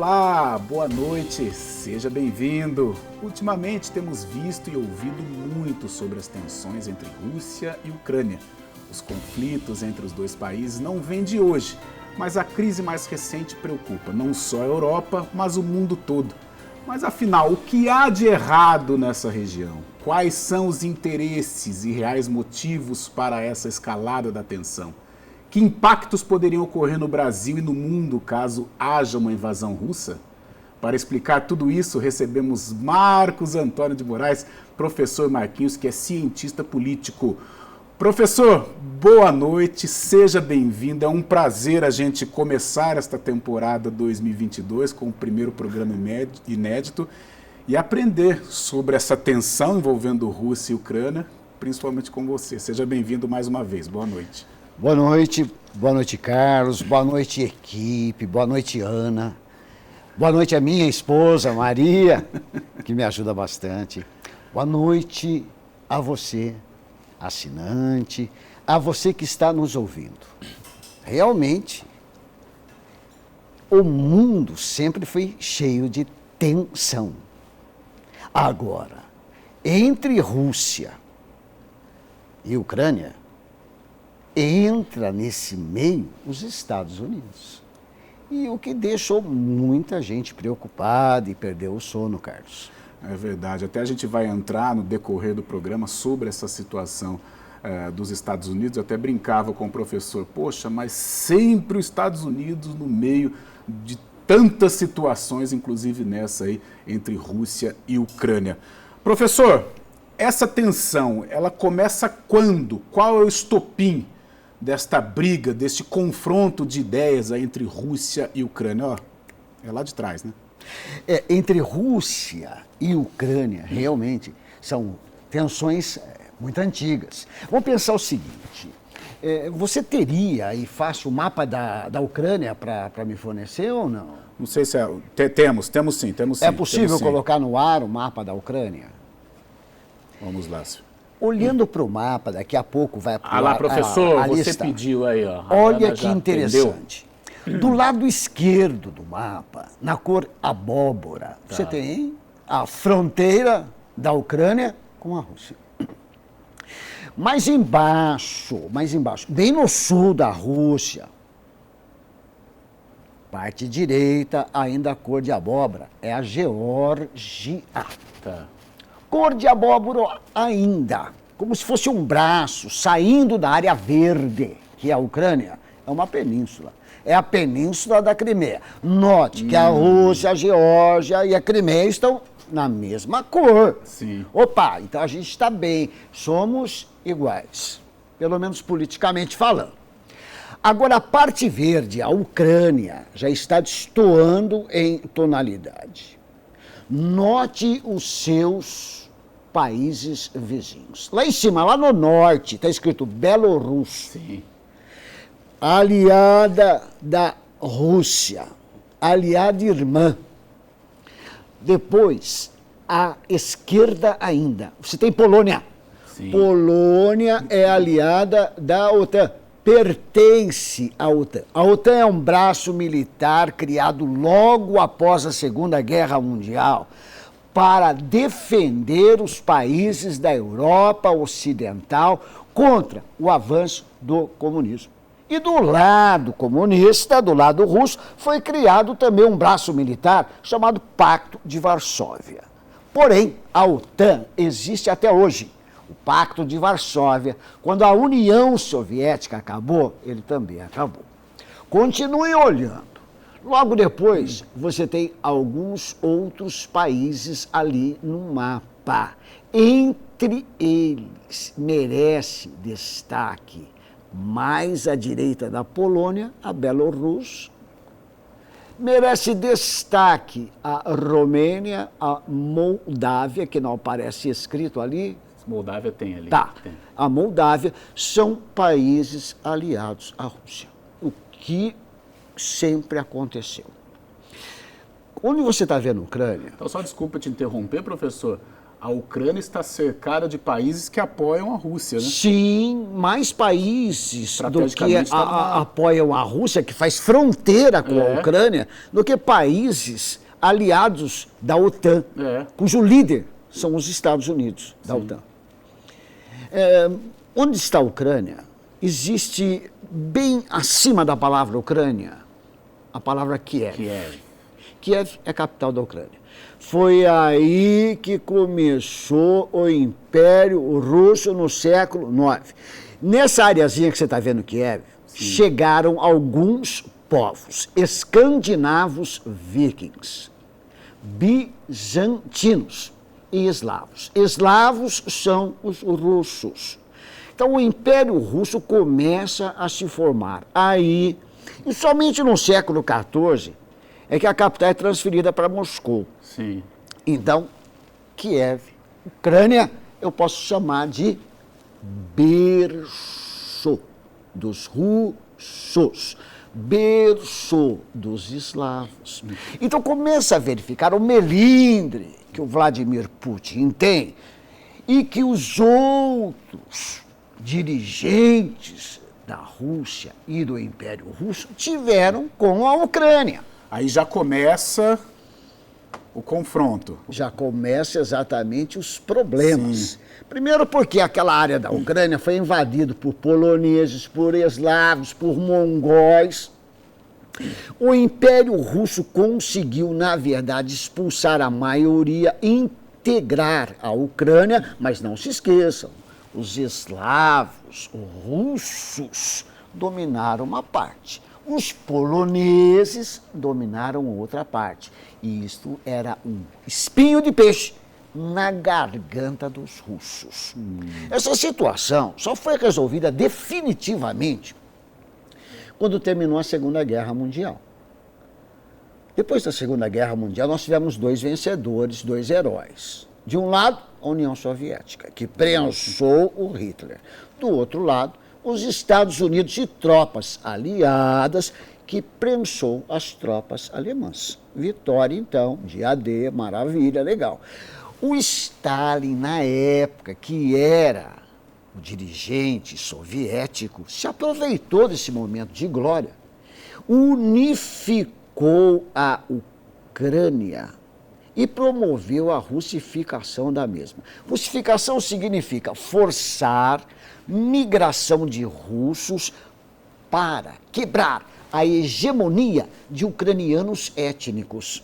Olá, boa noite, seja bem-vindo. Ultimamente temos visto e ouvido muito sobre as tensões entre Rússia e Ucrânia. Os conflitos entre os dois países não vêm de hoje, mas a crise mais recente preocupa não só a Europa, mas o mundo todo. Mas afinal, o que há de errado nessa região? Quais são os interesses e reais motivos para essa escalada da tensão? Que impactos poderiam ocorrer no Brasil e no mundo caso haja uma invasão russa? Para explicar tudo isso, recebemos Marcos Antônio de Moraes, professor Marquinhos, que é cientista político. Professor, boa noite, seja bem-vindo. É um prazer a gente começar esta temporada 2022 com o primeiro programa inédito e aprender sobre essa tensão envolvendo Rússia e Ucrânia, principalmente com você. Seja bem-vindo mais uma vez. Boa noite. Boa noite, Carlos, boa noite, equipe, boa noite, Ana, boa noite a minha esposa, Maria, que me ajuda bastante, boa noite a você, assinante, a você que está nos ouvindo. Realmente, o mundo sempre foi cheio de tensão. Agora, entre Rússia e Ucrânia, entra nesse meio os Estados Unidos. E o que deixou muita gente preocupada e perdeu o sono, Carlos. É verdade. Até a gente vai entrar no decorrer do programa sobre essa situação dos Estados Unidos. Eu até brincava com o professor, poxa, mas sempre os Estados Unidos no meio de tantas situações, inclusive nessa aí, entre Rússia e Ucrânia. Professor, essa tensão, ela começa quando? Qual é o estopim desta briga, deste confronto de ideias aí entre Rússia e Ucrânia? Ó, é lá de trás, né? Entre Rússia e Ucrânia, realmente, são tensões muito antigas. Vamos pensar o seguinte, você teria aí fácil o mapa da Ucrânia para me fornecer ou não? Não sei se temos sim. É possível colocar no ar o mapa da Ucrânia? Vamos lá, senhor. Olhando para o mapa, daqui a pouco vai pular lá, professor, a você lista. Pediu aí, ó. Olha que interessante. Entendeu? Do lado esquerdo do mapa, na cor abóbora, você tem a fronteira da Ucrânia com a Rússia. Mais embaixo, bem no sul da Rússia, parte direita, ainda a cor de abóbora, é a Geórgia. Cor de abóbora ainda, como se fosse um braço saindo da área verde, que é a Ucrânia, é uma península. É a península da Crimeia. Note que a Rússia, a Geórgia e a Crimeia estão na mesma cor. Sim. Opa, então a gente está bem, somos iguais, pelo menos politicamente falando. Agora, a parte verde, a Ucrânia, já está destoando em tonalidade. Note os seus países vizinhos. Lá em cima, lá no norte, está escrito Bielorrússia. Sim. Aliada da Rússia, aliada irmã. Depois, à esquerda ainda, você tem Polônia. Sim. Polônia é aliada da OTAN. Pertence à OTAN. A OTAN é um braço militar criado logo após a Segunda Guerra Mundial para defender os países da Europa Ocidental contra o avanço do comunismo. E do lado comunista, do lado russo, foi criado também um braço militar chamado Pacto de Varsóvia. Porém, a OTAN existe até hoje. O Pacto de Varsóvia, quando a União Soviética acabou, ele também acabou. Continue olhando. Logo depois, você tem alguns outros países ali no mapa. Entre eles, merece destaque, mais à direita da Polônia, a Bielorrússia. Merece destaque a Romênia, a Moldávia, que não aparece escrito ali. Moldávia tem ali. Tem. A Moldávia são países aliados à Rússia, o que sempre aconteceu. Onde você está vendo a Ucrânia? Então, só desculpa te interromper, professor, a Ucrânia está cercada de países que apoiam a Rússia, né? Sim, mais países do que Estrategicamente apoiam a Rússia, que faz fronteira com a Ucrânia, do que países aliados da OTAN, cujo líder são os Estados Unidos da OTAN. Onde está a Ucrânia? Existe bem acima da palavra Ucrânia a palavra Kiev. Kiev é a capital da Ucrânia. Foi aí que começou o Império Russo no século IX. Nessa areazinha que você está vendo, Kiev, chegaram alguns povos escandinavos vikings, bizantinos e eslavos. Eslavos são os russos. Então o Império Russo começa a se formar aí, e somente no século XIV é que a capital é transferida para Moscou. Sim. Então, Kiev, Ucrânia, eu posso chamar de berço dos russos, berço dos eslavos. Então começa a verificar o melindre que o Vladimir Putin tem e que os outros dirigentes da Rússia e do Império Russo tiveram com a Ucrânia. Aí já começa o confronto. Já começa exatamente os problemas. Sim. Primeiro porque aquela área da Ucrânia foi invadida por poloneses, por eslavos, por mongóis. O Império Russo conseguiu, na verdade, expulsar a maioria, integrar a Ucrânia, mas não se esqueçam, os eslavos, os russos, dominaram uma parte. Os poloneses dominaram outra parte. E isto era um espinho de peixe na garganta dos russos. Essa situação só foi resolvida definitivamente quando terminou a Segunda Guerra Mundial. Depois da Segunda Guerra Mundial, nós tivemos dois vencedores, dois heróis. De um lado, a União Soviética, que prensou o Hitler. Do outro lado, os Estados Unidos e tropas aliadas que prensou as tropas alemãs. Vitória, então, dia D, maravilha, legal. O Stalin, na época, que era o dirigente soviético, se aproveitou desse momento de glória, unificou a Ucrânia e promoveu a russificação da mesma. Russificação significa forçar migração de russos para quebrar a hegemonia de ucranianos étnicos.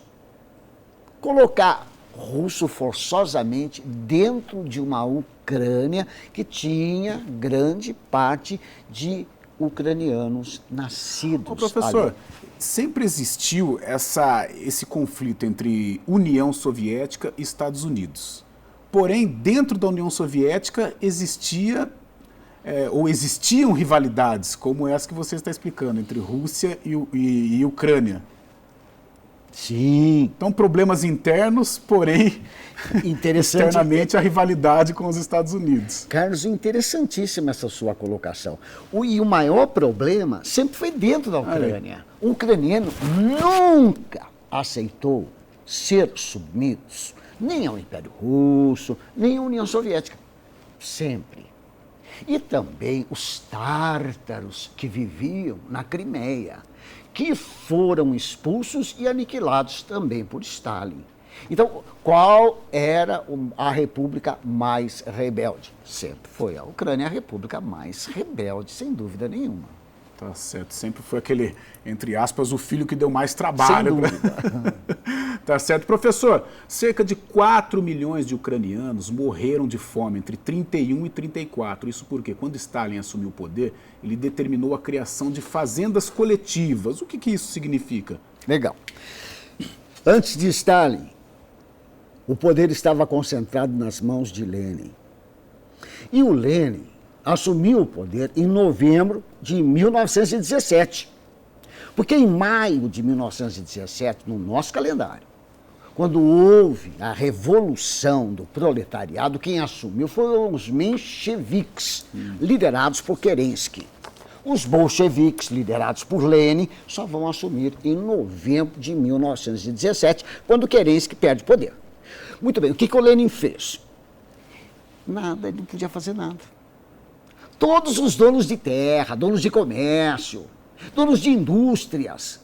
Colocar russo forçosamente dentro de uma Ucrânia que tinha grande parte de ucranianos nascidos. Ô, professor, ali. Sempre existiu esse conflito entre União Soviética e Estados Unidos. Porém, dentro da União Soviética existiam rivalidades, como essa que você está explicando, entre Rússia e Ucrânia. Sim. Então, problemas internos, porém, externamente a rivalidade com os Estados Unidos. Carlos, interessantíssima essa sua colocação. E o maior problema sempre foi dentro da Ucrânia. O ucraniano nunca aceitou ser submisso nem ao Império Russo, nem à União Soviética. Sempre. E também os tártaros que viviam na Crimeia, que foram expulsos e aniquilados também por Stalin. Então, qual era a república mais rebelde? Sempre foi a Ucrânia a república mais rebelde, sem dúvida nenhuma. Tá certo, sempre foi aquele, entre aspas, o filho que deu mais trabalho. Sem dúvida. Tá certo. Professor, cerca de 4 milhões de ucranianos morreram de fome entre 31 e 34. Isso porque, quando Stalin assumiu o poder, ele determinou a criação de fazendas coletivas. O que isso significa? Legal. Antes de Stalin, o poder estava concentrado nas mãos de Lenin. E o Lenin assumiu o poder em novembro de 1917. Porque em maio de 1917, no nosso calendário, quando houve a revolução do proletariado, quem assumiu foram os mencheviques, liderados por Kerensky. Os bolcheviques, liderados por Lenin, só vão assumir em novembro de 1917, quando Kerensky perde poder. Muito bem, o que o Lenin fez? Nada, ele não podia fazer nada. Todos os donos de terra, donos de comércio, donos de indústrias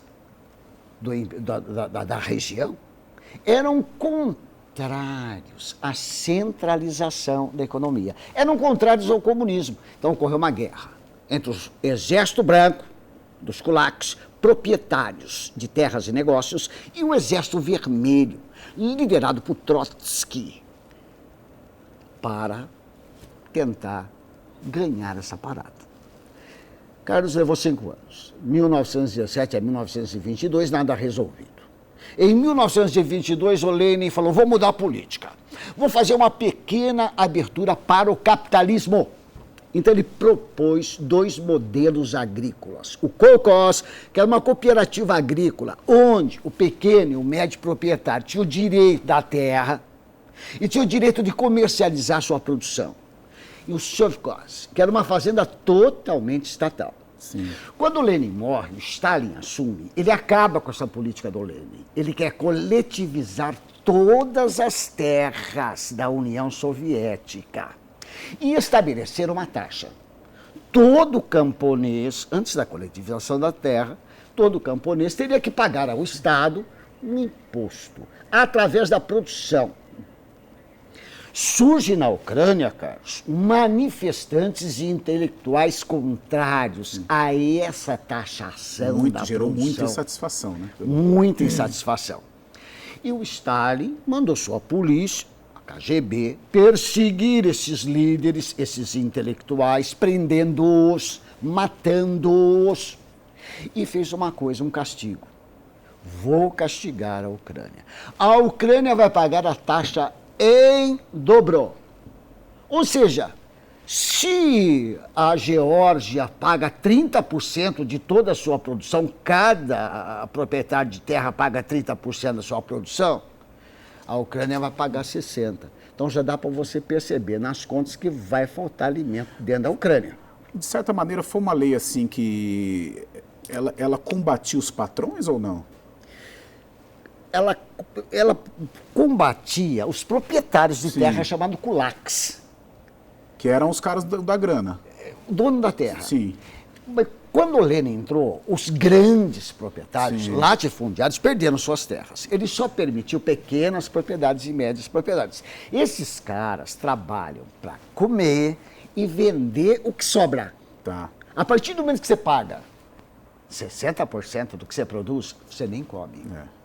da região eram contrários à centralização da economia. Eram contrários ao comunismo. Então ocorreu uma guerra entre o exército branco, dos kulaks, proprietários de terras e negócios, e o exército vermelho, liderado por Trotsky, para tentar ganhar essa parada. Carlos levou 5 anos. 1917 a 1922, nada resolvido. Em 1922, o Lenin falou, vou mudar a política. Vou fazer uma pequena abertura para o capitalismo. Então ele propôs 2 modelos agrícolas. O kolkhoz, que era uma cooperativa agrícola, onde o pequeno e o médio proprietário tinham o direito da terra e tinham o direito de comercializar sua produção. E o sovkhoz, que era uma fazenda totalmente estatal. Sim. Quando o Lenin morre, o Stalin assume, ele acaba com essa política do Lenin. Ele quer coletivizar todas as terras da União Soviética e estabelecer uma taxa. Todo camponês, antes da coletivização da terra, todo camponês teria que pagar ao Estado um imposto através da produção. Surge na Ucrânia, Carlos, manifestantes e intelectuais contrários a essa taxação da Gerou produção. muita insatisfação, né? Muita insatisfação. E o Stalin mandou sua polícia, a KGB, perseguir esses líderes, esses intelectuais, prendendo-os, matando-os. E fez uma coisa, um castigo. Vou castigar a Ucrânia. A Ucrânia vai pagar a taxa em dobro. Ou seja, se a Geórgia paga 30% de toda a sua produção, cada proprietário de terra paga 30% da sua produção, a Ucrânia vai pagar 60%. Então já dá para você perceber nas contas que vai faltar alimento dentro da Ucrânia. De certa maneira, foi uma lei assim que ela combatia os patrões ou não? Ela combatia os proprietários de Sim. terra chamados kulaks. Que eram os caras da grana. Dono da terra. Sim. Mas quando o Lenin entrou, os grandes proprietários, Sim. latifundiários, perderam suas terras. Ele só permitiu pequenas propriedades e médias propriedades. Esses caras trabalham para comer e vender o que sobra. Tá. A partir do momento que você paga 60% do que você produz, você nem come. É.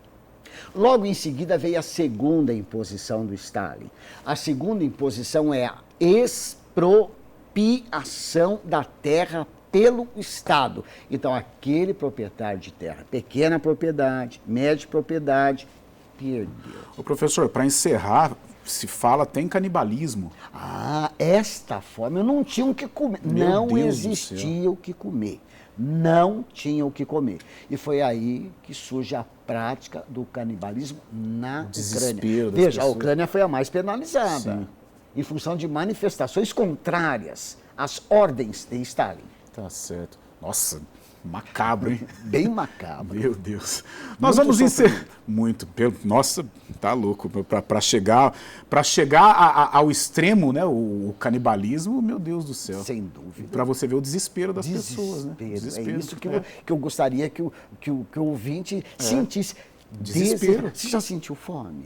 Logo em seguida veio a segunda imposição do Stalin. A segunda imposição é a expropriação da terra pelo Estado. Então, aquele proprietário de terra, pequena propriedade, média propriedade, perdeu. Ô, professor, para encerrar, se fala tem canibalismo. Ah, esta forma, não tinha o que comer. Meu Não Deus do existia o que comer. Não tinha o que comer. E foi aí que surge a prática do canibalismo na Desespero Ucrânia. das Veja, a pessoas. Ucrânia foi a mais penalizada, Sim. em função de manifestações contrárias às ordens de Stalin. Tá certo. Nossa, macabro, hein? Bem macabro. Meu Deus. Nós Muito vamos encerrar. Muito. Nossa, tá louco. Para chegar ao extremo, né? O canibalismo, meu Deus do céu. Sem dúvida. Para você ver o desespero das pessoas, né? Desespero. É isso que eu gostaria que o ouvinte sentisse. Desespero. Você já sentiu fome?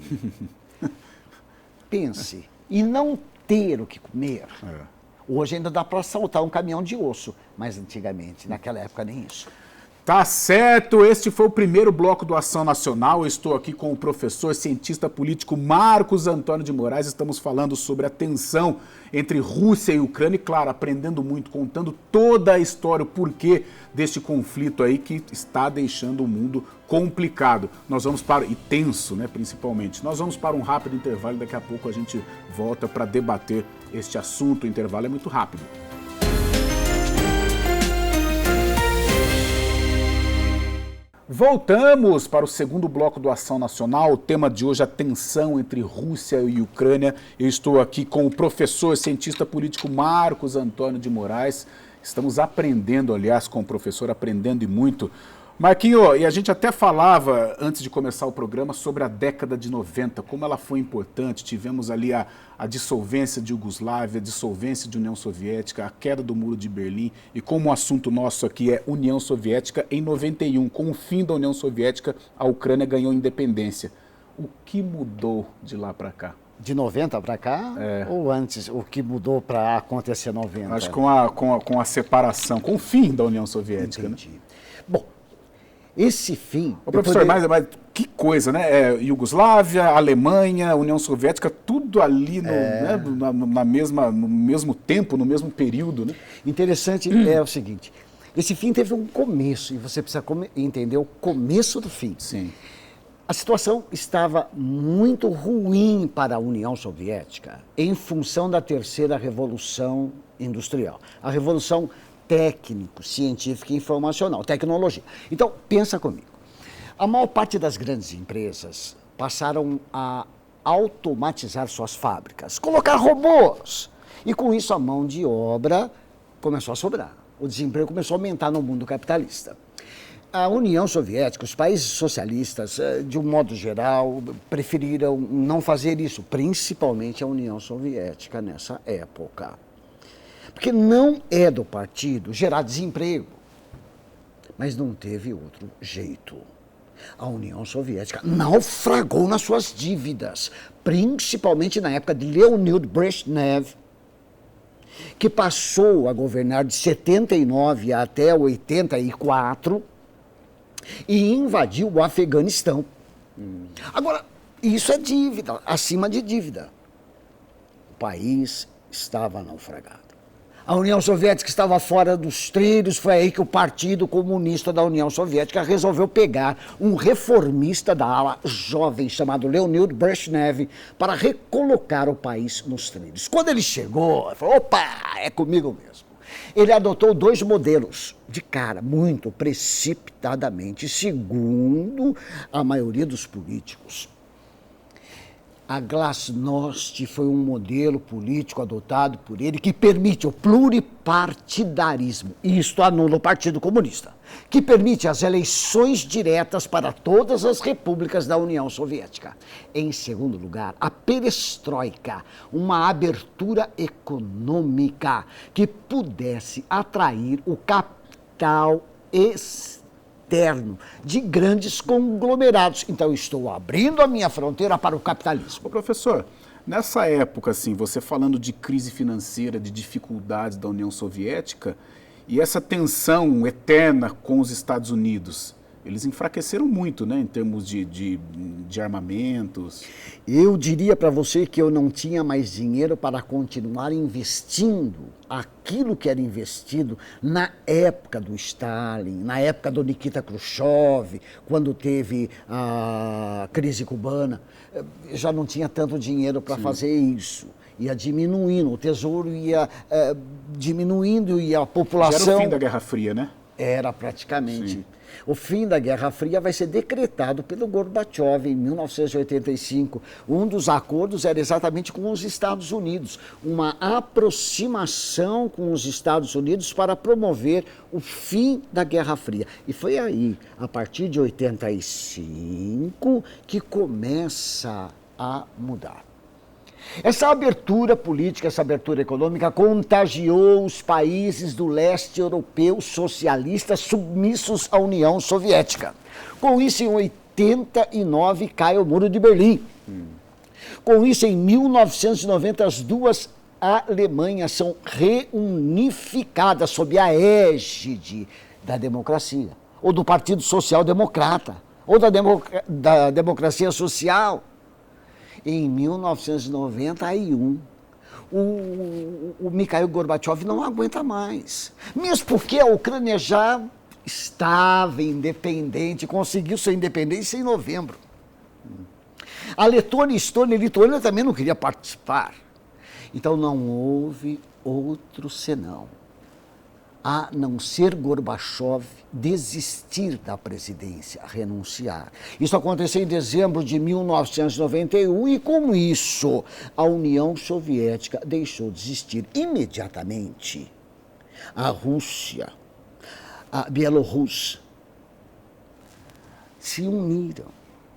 Pense. E não ter o que comer. É. Hoje ainda dá para assaltar um caminhão de osso, mas antigamente, naquela época, nem isso. Tá certo, este foi o primeiro bloco do Ação Nacional. Eu estou aqui com o professor, cientista político Marcos Antônio de Moraes. Estamos falando sobre a tensão entre Rússia e Ucrânia e, claro, aprendendo muito, contando toda a história, o porquê deste conflito aí que está deixando o mundo complicado. Nós vamos para, e tenso, né, principalmente. Nós vamos para um rápido intervalo e daqui a pouco a gente volta para debater este assunto. O intervalo é muito rápido. Voltamos para o segundo bloco do Ação Nacional. O tema de hoje é a tensão entre Rússia e Ucrânia. Eu estou aqui com o professor, cientista político Marcos Antônio de Moraes. Estamos aprendendo, aliás, com o professor, aprendendo e muito. Marquinho, e a gente até falava, antes de começar o programa, sobre a década de 90, como ela foi importante. Tivemos ali a dissolvência de Iugoslávia, a dissolvência de União Soviética, a queda do Muro de Berlim, e como o assunto nosso aqui é União Soviética, em 91, com o fim da União Soviética, a Ucrânia ganhou independência. O que mudou de lá para cá? De 90 para cá? Ou antes, o que mudou para acontecer 90? Acho que com a separação, com o fim da União Soviética. Entendi. Né? Bom, esse fim... Ô, professor, mas que coisa, né? Iugoslávia, Alemanha, União Soviética, tudo ali no mesmo tempo, no mesmo período, né? Interessante é o seguinte, esse fim teve um começo, e você precisa entender o começo do fim. Sim. A situação estava muito ruim para a União Soviética em função da terceira revolução industrial. A revolução técnico, científica e informacional, tecnologia. Então, pensa comigo. A maior parte das grandes empresas passaram a automatizar suas fábricas, colocar robôs. E com isso a mão de obra começou a sobrar. O desemprego começou a aumentar no mundo capitalista. A União Soviética, os países socialistas, de um modo geral, preferiram não fazer isso, principalmente a União Soviética nessa época. Porque não é do partido gerar desemprego, mas não teve outro jeito. A União Soviética naufragou nas suas dívidas, principalmente na época de Leonid Brezhnev, que passou a governar de 79 até 84, e invadiu o Afeganistão. Agora, isso é dívida, acima de dívida. O país estava naufragado. A União Soviética estava fora dos trilhos, foi aí que o Partido Comunista da União Soviética resolveu pegar um reformista da ala jovem chamado Leonid Brezhnev para recolocar o país nos trilhos. Quando ele chegou, ele falou, opa, é comigo mesmo. Ele adotou dois modelos de cara, muito precipitadamente, segundo a maioria dos políticos. A Glasnost foi um modelo político adotado por ele que permite o pluripartidarismo, e isto anula o Partido Comunista, que permite as eleições diretas para todas as repúblicas da União Soviética. Em segundo lugar, a perestroika, uma abertura econômica que pudesse atrair o capital externo de grandes conglomerados. Então, estou abrindo a minha fronteira para o capitalismo. Ô, professor, nessa época, assim, você falando de crise financeira, de dificuldades da União Soviética, e essa tensão eterna com os Estados Unidos, eles enfraqueceram muito, né, em termos de armamentos. Eu diria para você que eu não tinha mais dinheiro para continuar investindo aquilo que era investido na época do Stalin, na época do Nikita Khrushchev, quando teve a crise cubana. Eu já não tinha tanto dinheiro para fazer isso. Ia diminuindo, o tesouro ia diminuindo e a população... Já era o fim da Guerra Fria, né? Era praticamente. Sim. O fim da Guerra Fria vai ser decretado pelo Gorbachev em 1985. Um dos acordos era exatamente com os Estados Unidos, uma aproximação com os Estados Unidos para promover o fim da Guerra Fria. E foi aí, a partir de 85, que começa a mudar. Essa abertura política, essa abertura econômica contagiou os países do leste europeu socialistas submissos à União Soviética. Com isso, em 89, cai o Muro de Berlim. Com isso, em 1990, as duas Alemanhas são reunificadas sob a égide da democracia, ou do Partido Social Democrata, ou da democracia social. Em 1991, o Mikhail Gorbachev não aguenta mais. Mesmo porque a Ucrânia já estava independente, conseguiu sua independência em novembro. A Letônia, Estônia e Lituânia também não queriam participar. Então não houve outro senão, a não ser Gorbachev desistir da presidência, renunciar. Isso aconteceu em dezembro de 1991 e, com isso, a União Soviética deixou de existir imediatamente. A Rússia, a Bielorrússia, se uniram,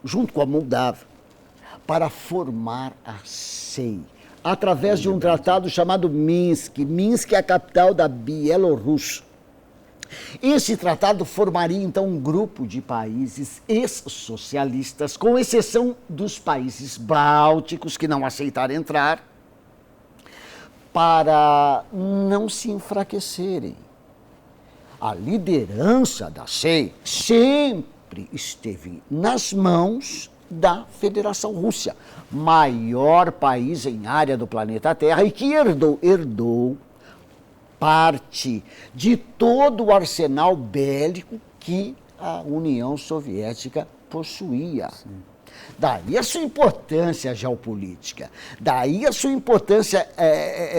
junto com a Moldávia, para formar a SEI, através de um tratado chamado Minsk. Minsk é a capital da Bielorrússia. Esse tratado formaria, então, um grupo de países ex-socialistas, com exceção dos países bálticos, que não aceitaram entrar, para não se enfraquecerem. A liderança da SEI sempre esteve nas mãos da Federação Rússia, maior país em área do planeta Terra e que herdou parte de todo o arsenal bélico que a União Soviética possuía. Sim. Daí a sua importância geopolítica, daí a sua importância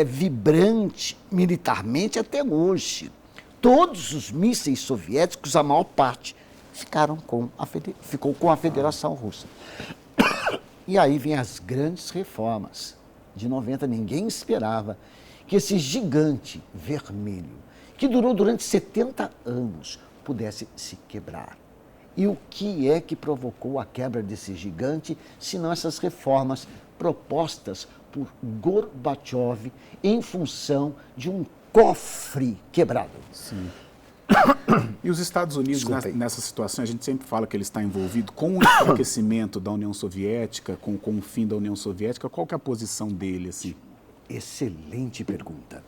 vibrante militarmente até hoje. Todos os mísseis soviéticos, a maior parte, ficou com a Federação Russa. E aí vem as grandes reformas de 90. Ninguém esperava que esse gigante vermelho, que durou durante 70 anos, pudesse se quebrar. E o que é que provocou a quebra desse gigante, se não essas reformas propostas por Gorbachev em função de um cofre quebrado? Sim. E os Estados Unidos, nessa situação, a gente sempre fala que ele está envolvido com o enfraquecimento da União Soviética, com o fim da União Soviética. Qual que é a posição dele, assim? Excelente pergunta.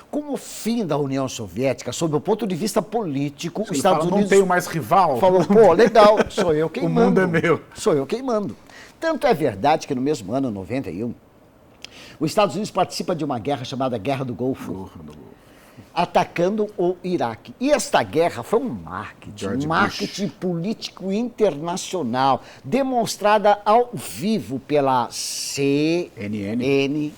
Com o fim da União Soviética, sob o ponto de vista político, os Estados Unidos... Não tenho mais rival? Falou, pô, legal, sou eu quem mando. O mundo é meu. Sou eu quem mando. Tanto é verdade que no mesmo ano, 91, os Estados Unidos participa de uma guerra chamada Guerra do Golfo, atacando o Iraque. E esta guerra foi um marketing político internacional, demonstrada ao vivo pela CNN.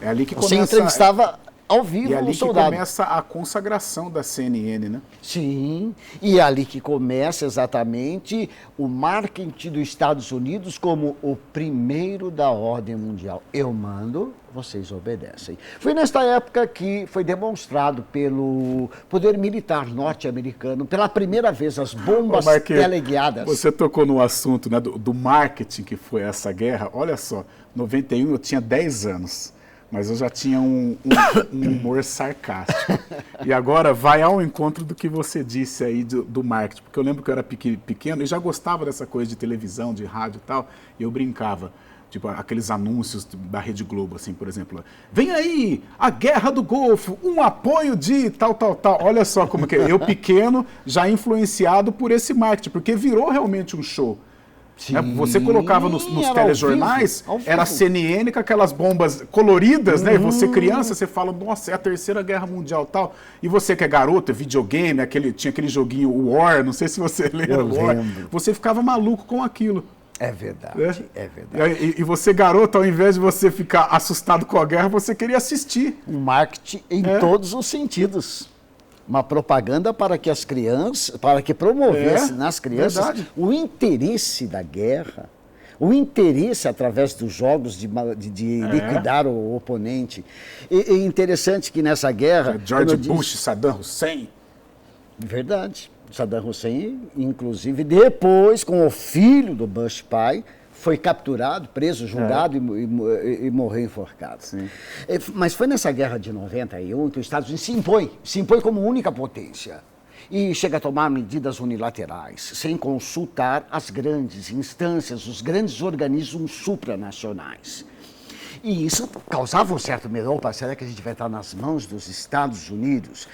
É ali que Você entrevistava ao vivo um soldado. E ali que começa a consagração da CNN, né? Sim, e é ali que começa exatamente o marketing dos Estados Unidos como o primeiro da ordem mundial. Eu mando, vocês obedecem. Foi nesta época que foi demonstrado pelo poder militar norte-americano, pela primeira vez, as bombas teleguiadas. Você tocou no assunto, né, do marketing que foi essa guerra. Olha só, 91 eu tinha 10 anos. Mas eu já tinha um humor sarcástico. E agora vai ao encontro do que você disse aí do marketing. Porque eu lembro que eu era pequeno e já gostava dessa coisa de televisão, de rádio e tal. E eu brincava. Tipo, aqueles anúncios da Rede Globo, assim, por exemplo. Vem aí, a Guerra do Golfo, um apoio de tal, tal, tal. Olha só como que eu pequeno, já influenciado por esse marketing. Porque virou realmente um show. Sim, você colocava nos telejornais, ao vivo. Era a CNN com aquelas bombas coloridas, né? E você criança, você fala, nossa, é a Terceira Guerra Mundial e tal. E você que é garoto, videogame, tinha aquele joguinho War, não sei se você lembra. War. Você ficava maluco com aquilo. É verdade, é verdade. E você, garoto, ao invés de você ficar assustado com a guerra, você queria assistir. Um marketing em todos os sentidos. Uma propaganda para que as crianças, para que promovesse nas crianças o interesse da guerra, o interesse através dos jogos de liquidar o oponente. E interessante que nessa guerra... George Bush, Saddam Hussein. Verdade. Saddam Hussein, inclusive, depois, com o filho do Bush pai, foi capturado, preso, julgado e morreu enforcado. Sim. Mas foi nessa guerra de 91 que os Estados Unidos se impõe como única potência. E chega a tomar medidas unilaterais, sem consultar as grandes instâncias, os grandes organismos supranacionais. E isso causava um certo medo. Opa, será que a gente vai estar nas mãos dos Estados Unidos?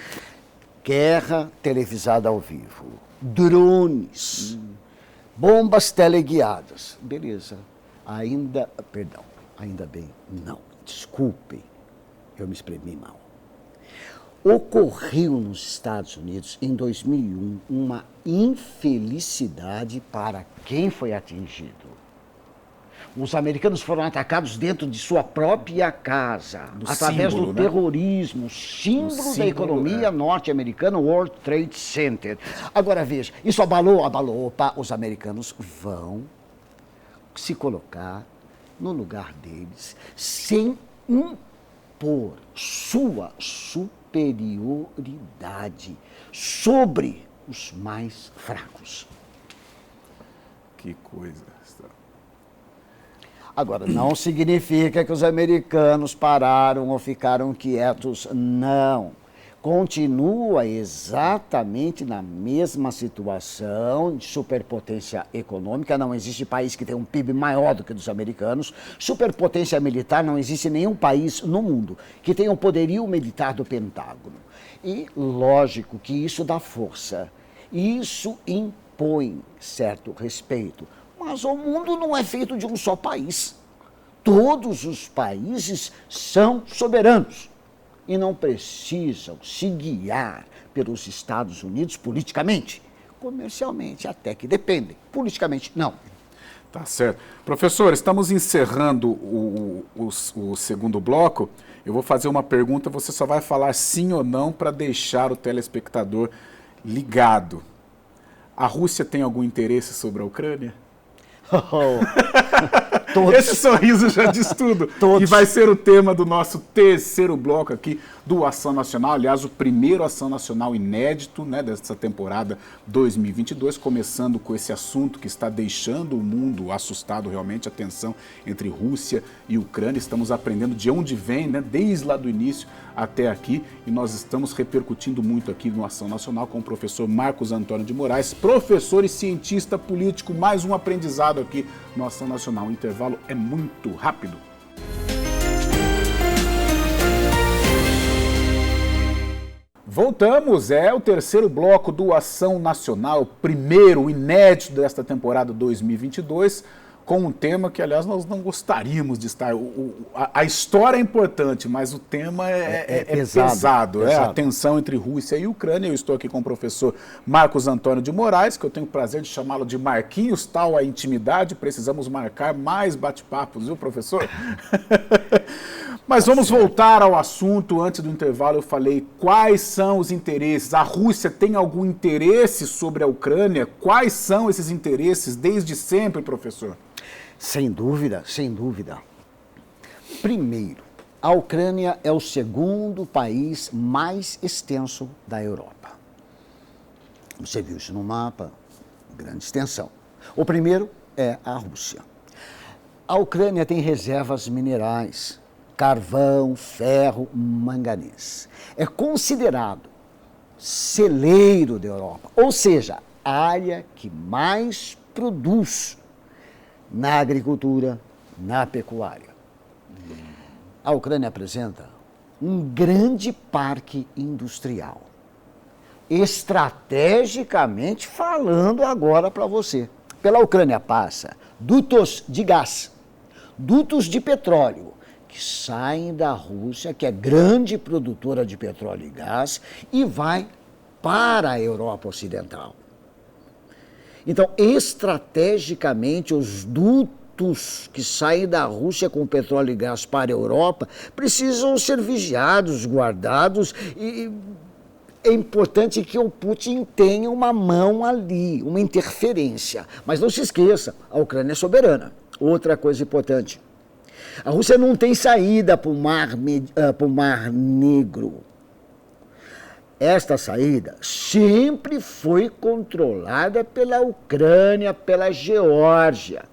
Guerra televisada ao vivo, drones, bombas teleguiadas. Beleza. Ainda bem, não. Desculpem, eu me exprimi mal. Ocorreu nos Estados Unidos, em 2001, uma infelicidade para quem foi atingido. Os americanos foram atacados dentro de sua própria casa, através do terrorismo, símbolo da economia norte-americana, World Trade Center. Agora veja, isso abalou. Opa, os americanos vão se colocar no lugar deles sem impor sua superioridade sobre os mais fracos. Que coisa. Agora, não significa que os americanos pararam ou ficaram quietos, não. Continua exatamente na mesma situação de superpotência econômica. Não existe país que tenha um PIB maior do que o dos americanos. Superpotência militar, não existe nenhum país no mundo que tenha o poderio militar do Pentágono. E lógico que isso dá força. Isso impõe certo respeito. Mas o mundo não é feito de um só país. Todos os países são soberanos e não precisam se guiar pelos Estados Unidos politicamente. Comercialmente até que dependem, politicamente não. Tá certo. Professor, estamos encerrando o segundo bloco. Eu vou fazer uma pergunta, você só vai falar sim ou não para deixar o telespectador ligado. A Rússia tem algum interesse sobre a Ucrânia? Esse sorriso já diz tudo. E vai ser o tema do nosso terceiro bloco aqui do Ação Nacional. Aliás, o primeiro Ação Nacional inédito, né, dessa temporada 2022, começando com esse assunto que está deixando o mundo assustado realmente, a tensão entre Rússia e Ucrânia. Estamos aprendendo de onde vem, né, desde lá do início até aqui, e nós estamos repercutindo muito aqui no Ação Nacional com o professor Marcos Antônio de Moraes, professor e cientista político. Mais um aprendizado aqui no Ação Nacional. O intervalo é muito rápido. Voltamos, é o terceiro bloco do Ação Nacional, primeiro inédito desta temporada 2022, com um tema que, aliás, nós não gostaríamos de estar. A história é importante, mas o tema é pesado. É a tensão entre Rússia e Ucrânia. Eu estou aqui com o professor Marcos Antônio de Moraes, que eu tenho o prazer de chamá-lo de Marquinhos, tal a intimidade. Precisamos marcar mais bate-papos, viu, professor? Mas vamos voltar ao assunto. Antes do intervalo eu falei quais são os interesses. A Rússia tem algum interesse sobre a Ucrânia? Quais são esses interesses desde sempre, professor? Sem dúvida, sem dúvida. Primeiro, a Ucrânia é o segundo país mais extenso da Europa. Você viu isso no mapa, grande extensão. O primeiro é a Rússia. A Ucrânia tem reservas minerais, carvão, ferro, manganês. É considerado celeiro da Europa, ou seja, a área que mais produz na agricultura, na pecuária. A Ucrânia apresenta um grande parque industrial. Estrategicamente falando agora para você. Pela Ucrânia passa dutos de gás, dutos de petróleo, que saem da Rússia, que é grande produtora de petróleo e gás, e vai para a Europa Ocidental. Então, estrategicamente, os dutos que saem da Rússia com petróleo e gás para a Europa precisam ser vigiados, guardados, e é importante que o Putin tenha uma mão ali, uma interferência. Mas não se esqueça, a Ucrânia é soberana. Outra coisa importante, a Rússia não tem saída para o Mar Negro. Esta saída sempre foi controlada pela Ucrânia, pela Geórgia.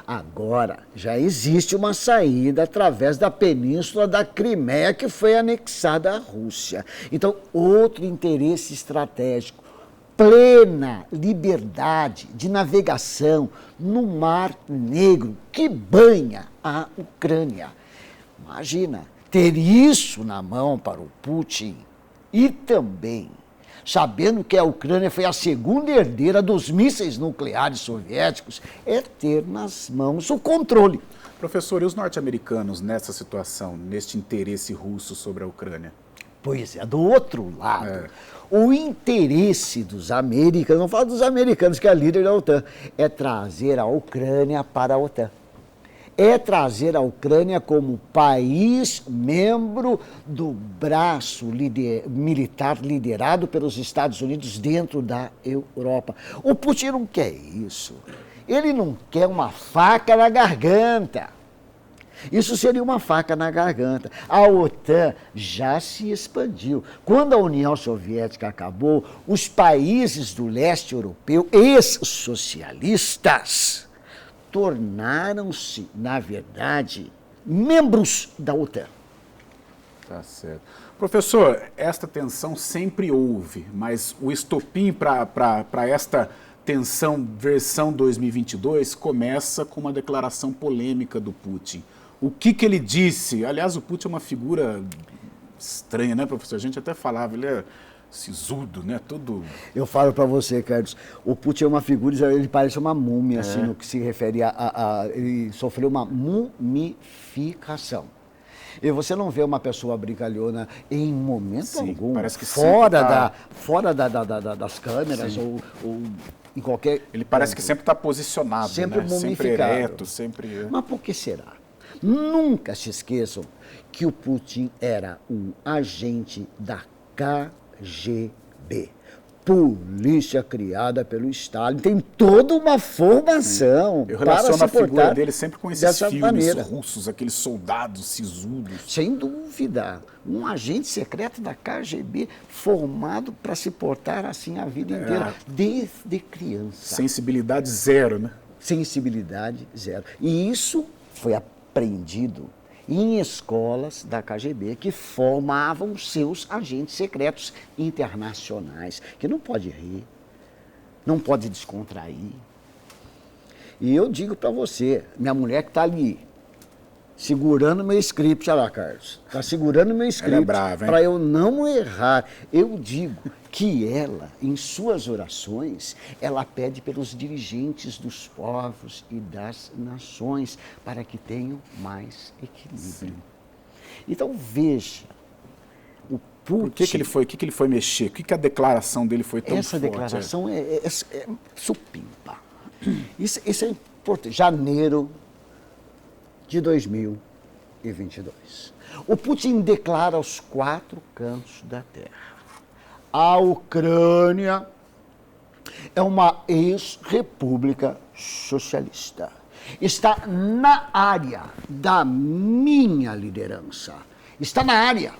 Agora, já existe uma saída através da península da Crimeia, que foi anexada à Rússia. Então, outro interesse estratégico, plena liberdade de navegação no Mar Negro, que banha a Ucrânia. Imagina, ter isso na mão para o Putin. E também, sabendo que a Ucrânia foi a segunda herdeira dos mísseis nucleares soviéticos, é ter nas mãos o controle. Professor, e os norte-americanos nessa situação, neste interesse russo sobre a Ucrânia? Pois é, do outro lado, o interesse dos americanos, não falo dos americanos que é a líder da OTAN, é trazer a Ucrânia para a OTAN. É trazer a Ucrânia como país membro do braço militar liderado pelos Estados Unidos dentro da Europa. O Putin não quer isso. Ele não quer uma faca na garganta. Isso seria uma faca na garganta. A OTAN já se expandiu. Quando a União Soviética acabou, os países do leste europeu, ex-socialistas, tornaram-se, na verdade, membros da OTAN. Tá certo. Professor, esta tensão sempre houve, mas o estopim para esta tensão versão 2022 começa com uma declaração polêmica do Putin. O que ele disse? Aliás, o Putin é uma figura estranha, né, professor? A gente até falava, ele é sisudo, né? Todo... Eu falo para você, Carlos, o Putin é uma figura, ele parece uma múmia, assim, no que se refere ele sofreu uma mumificação. E você não vê uma pessoa brincalhona em momento algum, parece que fora das câmeras ou em qualquer... Ele parece que sempre está posicionado, sempre né? mumificado. Sempre ereto, sempre... Mas por que será? Nunca se esqueçam que o Putin era um agente da KGB. Polícia criada pelo Stalin, tem toda uma formação. Eu relaciono a figura dele sempre com esses filmes maneira. russos, aqueles soldados sisudos. Sem dúvida, um agente secreto da KGB formado para se portar assim a vida inteira, desde criança. Sensibilidade zero, né? Sensibilidade zero. E isso foi aprendido em escolas da KGB que formavam seus agentes secretos internacionais, que não pode rir, não pode descontrair. E eu digo para você, minha mulher que está ali, segurando meu script, olha lá, Carlos, está segurando meu script para eu não errar. Eu digo que ela, em suas orações, ela pede pelos dirigentes dos povos e das nações para que tenham mais equilíbrio. Sim. Então, veja, o Putin... Por que ele foi mexer? Por que a declaração dele foi tão forte? Essa declaração é supimpa. Isso é importante. Janeiro de 2022. O Putin declara aos 4 cantos da terra: a Ucrânia é uma ex-república socialista. Está na área da minha liderança. Está na área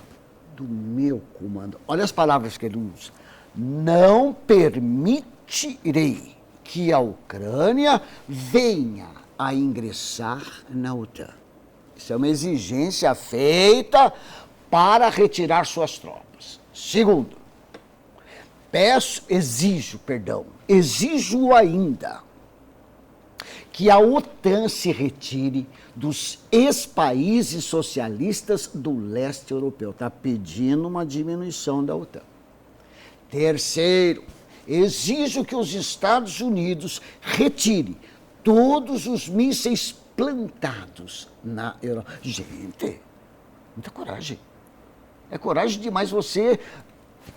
do meu comando. Olha as palavras que ele usa. Não permitirei que a Ucrânia venha a ingressar na OTAN. Isso é uma exigência feita para retirar suas tropas. Segundo, exijo ainda que a OTAN se retire dos ex-países socialistas do leste europeu. Está pedindo uma diminuição da OTAN. Terceiro, exijo que os Estados Unidos retire todos os mísseis plantados na Europa. Gente, muita coragem. É coragem demais você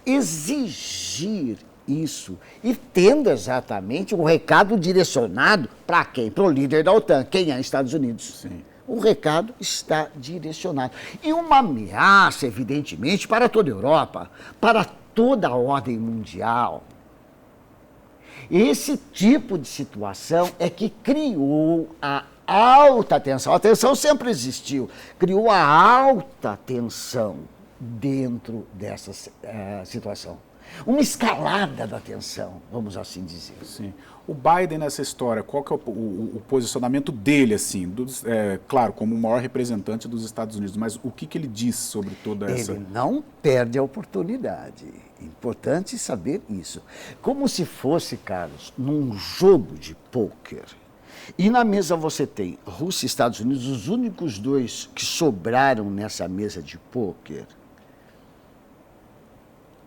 exigir isso e tendo exatamente um recado direcionado para quem? Para o líder da OTAN. Quem é? Estados Unidos. Sim. O recado está direcionado. E uma ameaça, evidentemente, para toda a Europa, para toda a ordem mundial. Esse tipo de situação é que criou a alta tensão. A tensão sempre existiu. Criou a alta tensão dentro dessa situação. Uma escalada da tensão, vamos assim dizer. Sim. O Biden nessa história, qual que é o posicionamento dele, assim, claro, como o maior representante dos Estados Unidos, mas o que ele disse sobre toda essa... Ele não perde a oportunidade. Importante saber isso. Como se fosse, Carlos, num jogo de pôquer. E na mesa você tem Rússia e Estados Unidos, os únicos dois que sobraram nessa mesa de pôquer.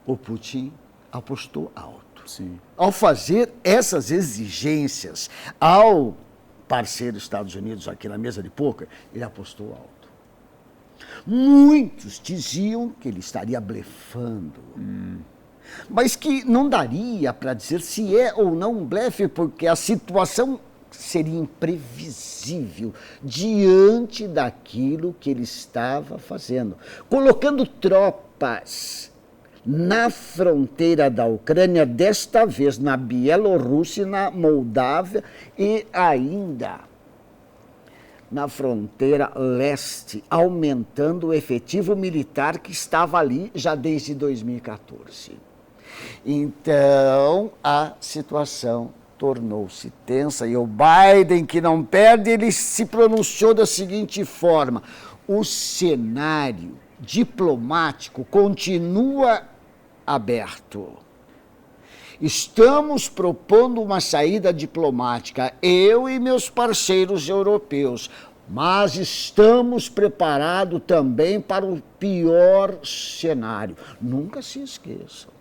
O Putin apostou alto. Sim. Ao fazer essas exigências ao parceiro Estados Unidos aqui na mesa de pôquer, ele apostou alto. Muitos diziam que ele estaria blefando, mas que não daria para dizer se é ou não um blefe, porque a situação seria imprevisível diante daquilo que ele estava fazendo, colocando tropas na fronteira da Ucrânia, desta vez na Bielorrússia, na Moldávia e ainda na fronteira leste, aumentando o efetivo militar que estava ali já desde 2014. Então, a situação tornou-se tensa e o Biden, que não perde, ele se pronunciou da seguinte forma: o cenário diplomático continua aberto. Estamos propondo uma saída diplomática, eu e meus parceiros europeus, mas estamos preparados também para o pior cenário. Nunca se esqueçam.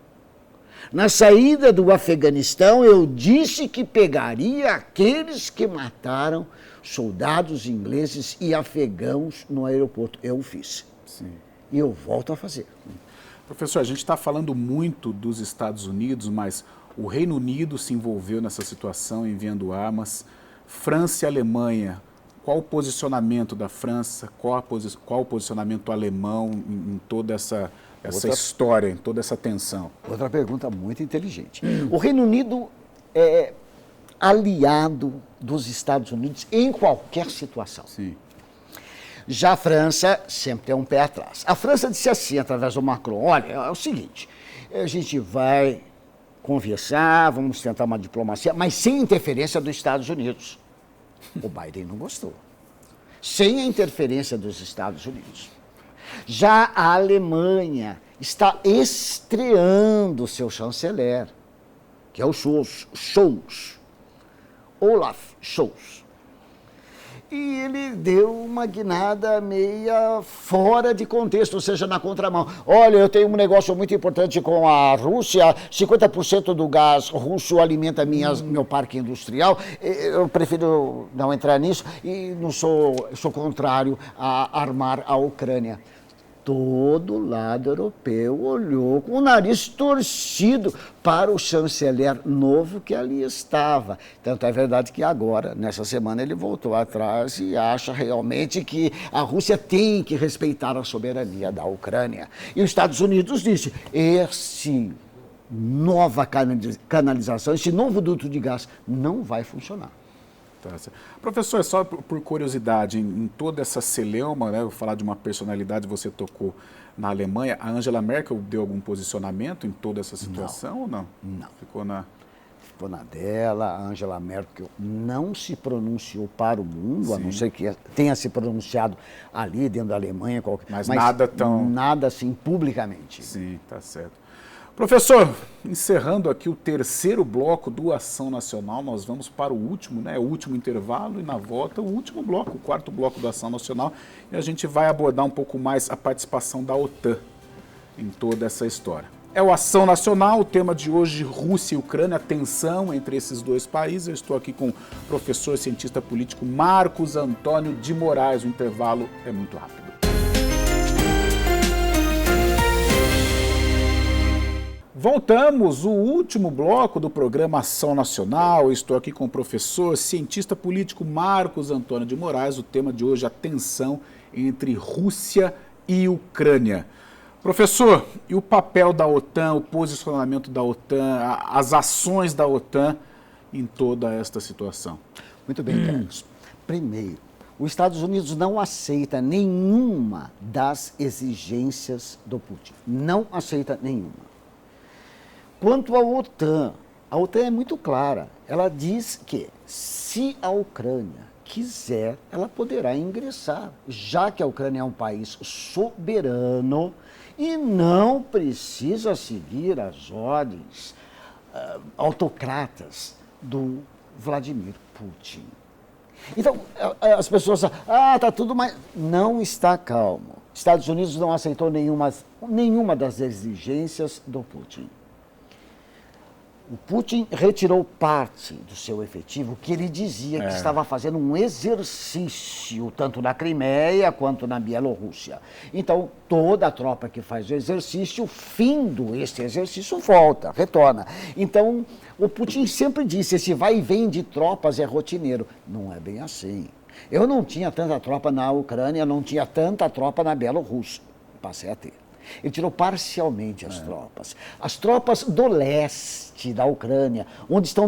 Na saída do Afeganistão, eu disse que pegaria aqueles que mataram soldados ingleses e afegãos no aeroporto. Eu fiz. Sim. E eu volto a fazer. Professor, a gente está falando muito dos Estados Unidos, mas o Reino Unido se envolveu nessa situação enviando armas. França e Alemanha, qual o posicionamento da França, qual o posicionamento alemão em toda essa história, em toda essa tensão? Outra pergunta muito inteligente. O Reino Unido é aliado dos Estados Unidos em qualquer situação. Sim. Já a França sempre tem um pé atrás. A França disse assim, através do Macron: olha, é o seguinte, a gente vai conversar, vamos tentar uma diplomacia, mas sem interferência dos Estados Unidos. O Biden não gostou. Sem a interferência dos Estados Unidos. Já a Alemanha está estreando seu chanceler, que é o Scholz, Olaf Scholz. E ele deu uma guinada meia fora de contexto, ou seja, na contramão. Olha, eu tenho um negócio muito importante com a Rússia, 50% do gás russo alimenta meu parque industrial, eu prefiro não entrar nisso e sou contrário a armar a Ucrânia. Todo lado europeu olhou com o nariz torcido para o chanceler novo que ali estava. Tanto é verdade que agora, nessa semana, ele voltou atrás e acha realmente que a Rússia tem que respeitar a soberania da Ucrânia. E os Estados Unidos disse: esse nova canalização, esse novo duto de gás não vai funcionar. Professor, só por curiosidade, em toda essa celeuma, né, eu vou falar de uma personalidade, você tocou na Alemanha, a Angela Merkel deu algum posicionamento em toda essa situação ou não? Não. Ficou na dela. A Angela Merkel não se pronunciou para o mundo, a não ser que tenha se pronunciado ali dentro da Alemanha. Mas nada tão... Nada assim, publicamente. Sim, tá certo. Professor, encerrando aqui o terceiro bloco do Ação Nacional, nós vamos para o último, né? O último intervalo e na volta o último bloco, o quarto bloco do Ação Nacional, e a gente vai abordar um pouco mais a participação da OTAN em toda essa história. É o Ação Nacional, o tema de hoje, Rússia e Ucrânia, a tensão entre esses dois países. Eu estou aqui com o professor cientista político Marcos Antônio de Moraes. O intervalo é muito rápido. Voltamos, o último bloco do programa Ação Nacional. Eu estou aqui com o professor, cientista político Marcos Antônio de Moraes. O tema de hoje, a tensão entre Rússia e Ucrânia. Professor, e o papel da OTAN, o posicionamento da OTAN, as ações da OTAN em toda esta situação? Muito bem, Carlos. Primeiro, os Estados Unidos não aceita nenhuma das exigências do Putin. Não aceita nenhuma. Quanto à OTAN é muito clara. Ela diz que se a Ucrânia quiser, ela poderá ingressar, já que a Ucrânia é um país soberano e não precisa seguir as ordens autocratas do Vladimir Putin. Então, as pessoas falam, está tudo mais... Não está calmo. Estados Unidos não aceitou nenhuma das exigências do Putin. O Putin retirou parte do seu efetivo, que ele dizia que estava fazendo um exercício, tanto na Crimeia quanto na Bielorrússia. Então, toda a tropa que faz o exercício, findo este exercício, volta, retorna. Então, o Putin sempre disse, esse vai e vem de tropas é rotineiro. Não é bem assim. Eu não tinha tanta tropa na Ucrânia, não tinha tanta tropa na Bielorrússia. Passei a ter. Ele tirou parcialmente as tropas. As tropas do leste da Ucrânia, onde estão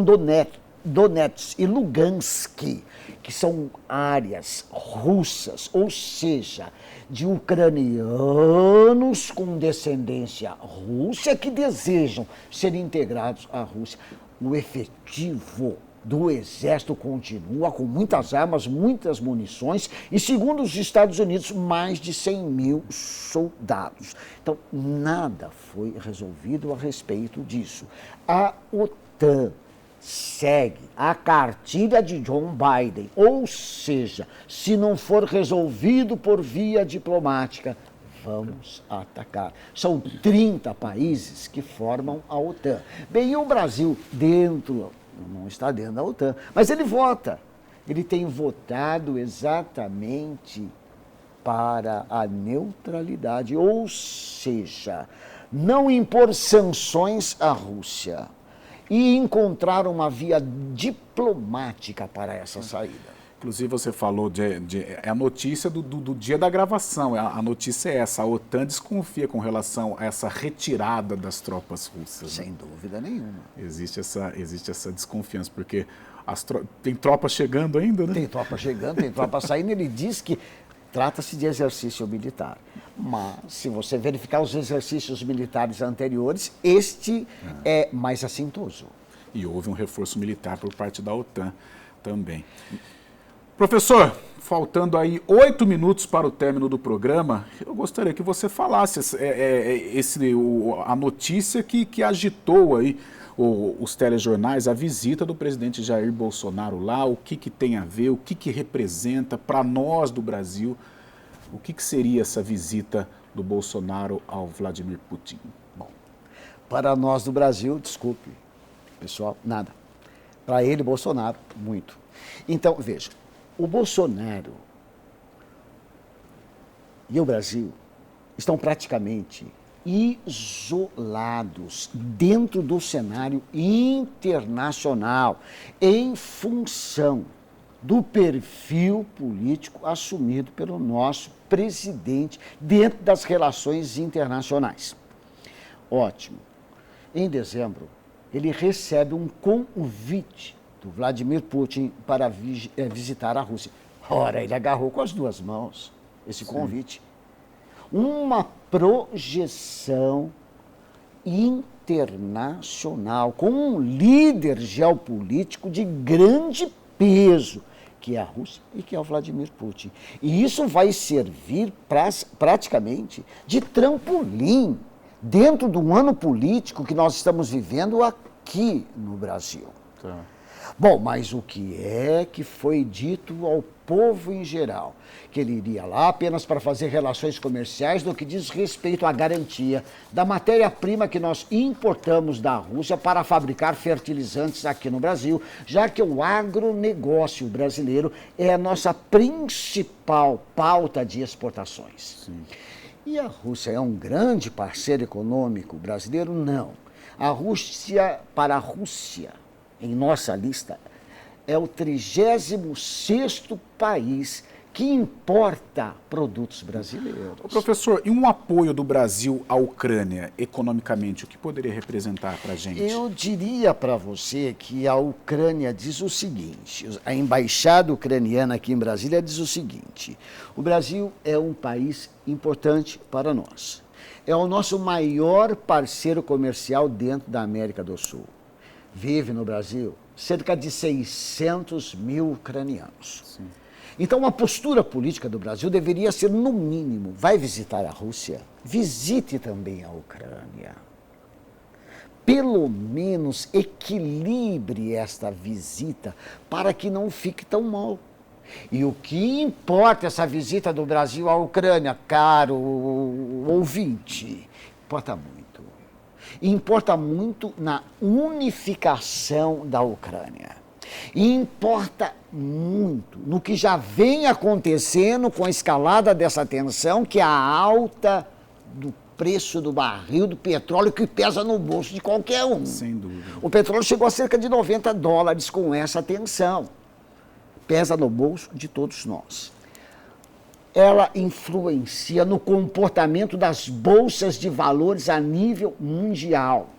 Donetsk e Lugansk, que são áreas russas, ou seja, de ucranianos com descendência russa que desejam ser integrados à Rússia. O efetivo do exército continua com muitas armas, muitas munições e, segundo os Estados Unidos, mais de 100 mil soldados. Então, nada foi resolvido a respeito disso. A OTAN segue a cartilha de John Biden, ou seja, se não for resolvido por via diplomática, vamos atacar. São 30 países que formam a OTAN. Bem, e o Brasil não está dentro da OTAN, mas ele vota. Ele tem votado exatamente para a neutralidade, ou seja, não impor sanções à Rússia e encontrar uma via diplomática para essa saída. Inclusive, você falou é a notícia do dia da gravação. A notícia é essa: a OTAN desconfia com relação a essa retirada das tropas russas. Sem dúvida nenhuma. Existe essa desconfiança, porque tem tropas chegando ainda, né? Tem tropa chegando, tem tropa saindo. Ele diz que trata-se de exercício militar. Mas, se você verificar os exercícios militares anteriores, este é mais assintoso. E houve um reforço militar por parte da OTAN também. Professor, faltando aí 8 minutos para o término do programa, eu gostaria que você falasse a notícia que agitou aí os telejornais, a visita do presidente Jair Bolsonaro lá, o que tem a ver, o que representa para nós do Brasil, o que seria essa visita do Bolsonaro ao Vladimir Putin? Bom, para nós do Brasil, desculpe, pessoal, nada. Para ele, Bolsonaro, muito. Então, veja, o Bolsonaro e o Brasil estão praticamente isolados dentro do cenário internacional em função do perfil político assumido pelo nosso presidente dentro das relações internacionais. Ótimo. Em dezembro, ele recebe um convite do Vladimir Putin para visitar a Rússia. Ora, ele agarrou com as duas mãos esse convite. Uma projeção internacional com um líder geopolítico de grande peso, que é a Rússia e que é o Vladimir Putin. E isso vai servir praticamente de trampolim dentro do ano político que nós estamos vivendo aqui no Brasil. Tá. Bom, mas o que é que foi dito ao povo em geral? Que ele iria lá apenas para fazer relações comerciais no que diz respeito à garantia da matéria-prima que nós importamos da Rússia para fabricar fertilizantes aqui no Brasil, já que o agronegócio brasileiro é a nossa principal pauta de exportações. Sim. E a Rússia é um grande parceiro econômico brasileiro? Não. A Rússia, para a Rússia, em nossa lista, é o 36º país que importa produtos brasileiros. Professor, e um apoio do Brasil à Ucrânia, economicamente, o que poderia representar para a gente? Eu diria para você que a Ucrânia diz o seguinte, a embaixada ucraniana aqui em Brasília diz o seguinte: o Brasil é um país importante para nós. É o nosso maior parceiro comercial dentro da América do Sul. Vive no Brasil cerca de 600 mil ucranianos. Sim. Então, a postura política do Brasil deveria ser, no mínimo, vai visitar a Rússia, visite também a Ucrânia. Pelo menos equilibre esta visita para que não fique tão mal. E o que importa essa visita do Brasil à Ucrânia, caro ouvinte, importa muito. Importa muito na unificação da Ucrânia. E importa muito no que já vem acontecendo com a escalada dessa tensão, que é a alta do preço do barril do petróleo, que pesa no bolso de qualquer um. Sem dúvida. O petróleo chegou a cerca de $90 com essa tensão. Pesa no bolso de todos nós. Ela influencia no comportamento das bolsas de valores a nível mundial.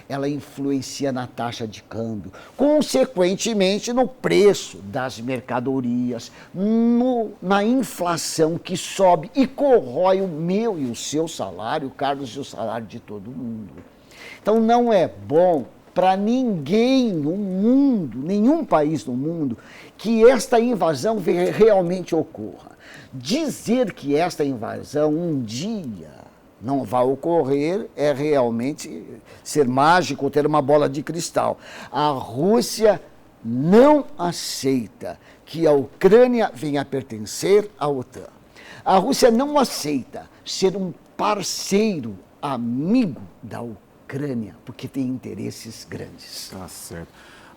ela influencia na taxa de câmbio, consequentemente no preço das mercadorias, na inflação que sobe e corrói o meu e o seu salário, Carlos, e o salário de todo mundo. Então não é bom para ninguém no mundo, nenhum país no mundo, que esta invasão realmente ocorra. Dizer que esta invasão um dia não vai ocorrer é realmente ser mágico, ter uma bola de cristal. A Rússia não aceita que a Ucrânia venha a pertencer à OTAN. A Rússia não aceita ser um parceiro, amigo da Ucrânia, porque tem interesses grandes. Tá certo.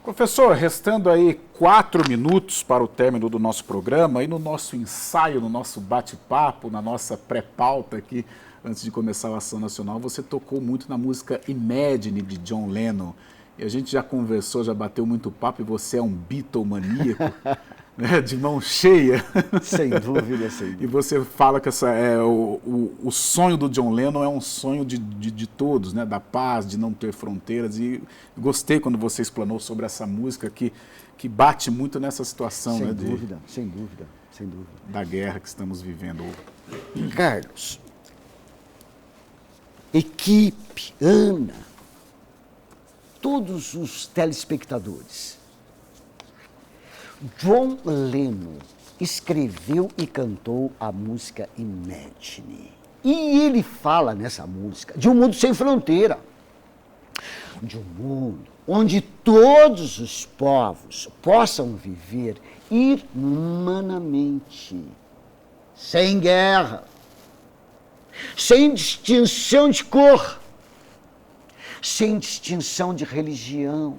Professor, restando aí 4 minutos para o término do nosso programa, e no nosso ensaio, no nosso bate-papo, na nossa pré-pauta aqui, antes de começar a Ação Nacional, você tocou muito na música Imagine, de John Lennon. E a gente já conversou, já bateu muito papo, e você é um Beatle maníaco, né, de mão cheia. Sem dúvida, sem dúvida. E você fala que o sonho do John Lennon é um sonho de todos, né, da paz, de não ter fronteiras. E gostei quando você explanou sobre essa música que bate muito nessa situação, sem né, dúvida, sem dúvida, sem dúvida. Da guerra que estamos vivendo. Carlos, equipe, Ana, todos os telespectadores, John Lennon escreveu e cantou a música Imagine. E ele fala nessa música de um mundo sem fronteira, de um mundo onde todos os povos possam viver irmanamente, sem guerra, sem distinção de cor, sem distinção de religião.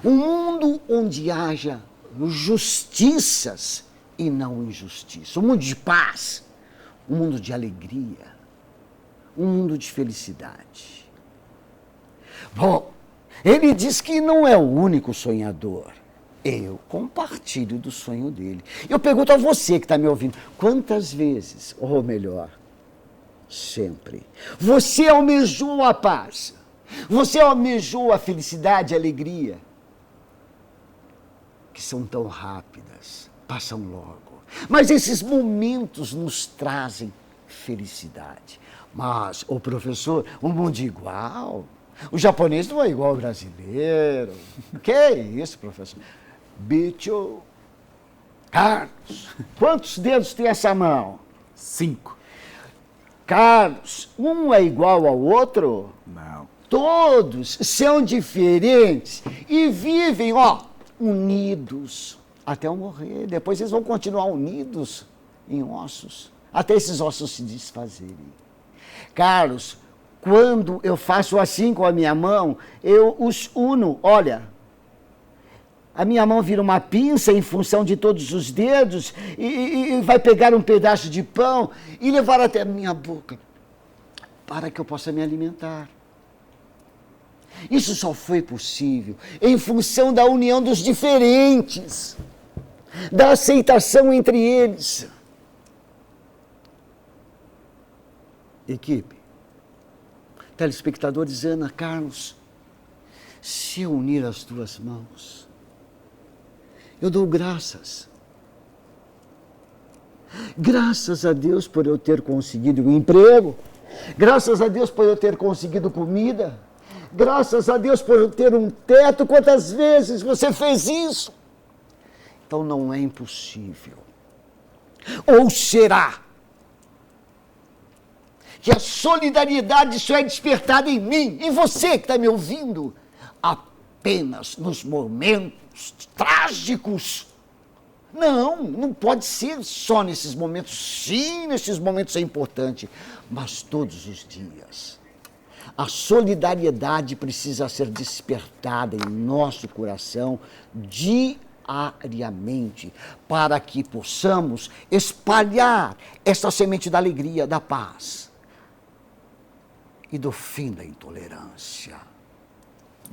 Um mundo onde haja justiças e não injustiça. Um mundo de paz, um mundo de alegria, um mundo de felicidade. Bom, ele diz que não é o único sonhador. Eu compartilho do sonho dele. Eu pergunto a você que está me ouvindo, quantas vezes, ou melhor, sempre, você almejou a paz? Você almejou a felicidade e a alegria? Que são tão rápidas, passam logo. Mas esses momentos nos trazem felicidade. Mas, ô professor, um mundo igual? O japonês não é igual ao brasileiro. Que é isso, professor? Bicho, Carlos, quantos dedos tem essa mão? 5. Carlos, um é igual ao outro? Não. Todos são diferentes e vivem, unidos até eu morrer. Depois eles vão continuar unidos em ossos, até esses ossos se desfazerem. Carlos, quando eu faço assim com a minha mão, eu os uno. Olha, a minha mão vira uma pinça em função de todos os dedos e vai pegar um pedaço de pão e levar até a minha boca para que eu possa me alimentar. Isso só foi possível em função da união dos diferentes, da aceitação entre eles. Equipe, telespectadores, Ana, Carlos, se eu unir as duas mãos, eu dou graças. Graças a Deus por eu ter conseguido um emprego. Graças a Deus por eu ter conseguido comida. Graças a Deus por eu ter um teto. Quantas vezes você fez isso? Então não é impossível. Ou será que a solidariedade só é despertada em mim, em você que está me ouvindo, apenas nos momentos trágicos? Não pode ser só nesses momentos. Sim, nesses momentos é importante, mas todos os dias. A solidariedade precisa ser despertada em nosso coração diariamente, para que possamos espalhar essa semente da alegria, da paz e do fim da intolerância.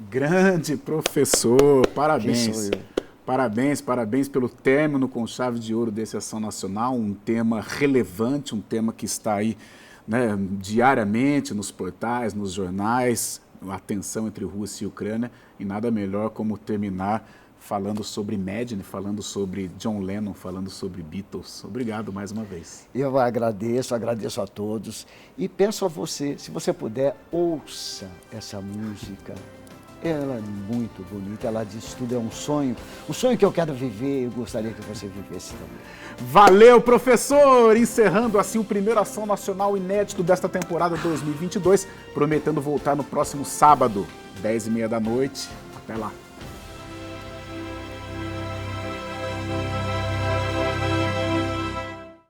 Grande professor, parabéns. Quem sou eu? Parabéns pelo término com chave de ouro desse Ação Nacional, um tema relevante, um tema que está aí né, diariamente nos portais, nos jornais, a tensão entre Rússia e Ucrânia, e nada melhor como terminar falando sobre Imagine, falando sobre John Lennon, falando sobre Beatles. Obrigado mais uma vez. Eu agradeço a todos e peço a você, se você puder, ouça essa música. Ela é muito bonita, ela diz tudo, é um sonho que eu quero viver e eu gostaria que você vivesse também. Valeu, professor! Encerrando assim o primeiro Ação Nacional inédito desta temporada 2022, prometendo voltar no próximo sábado, 10h30 da noite. Até lá!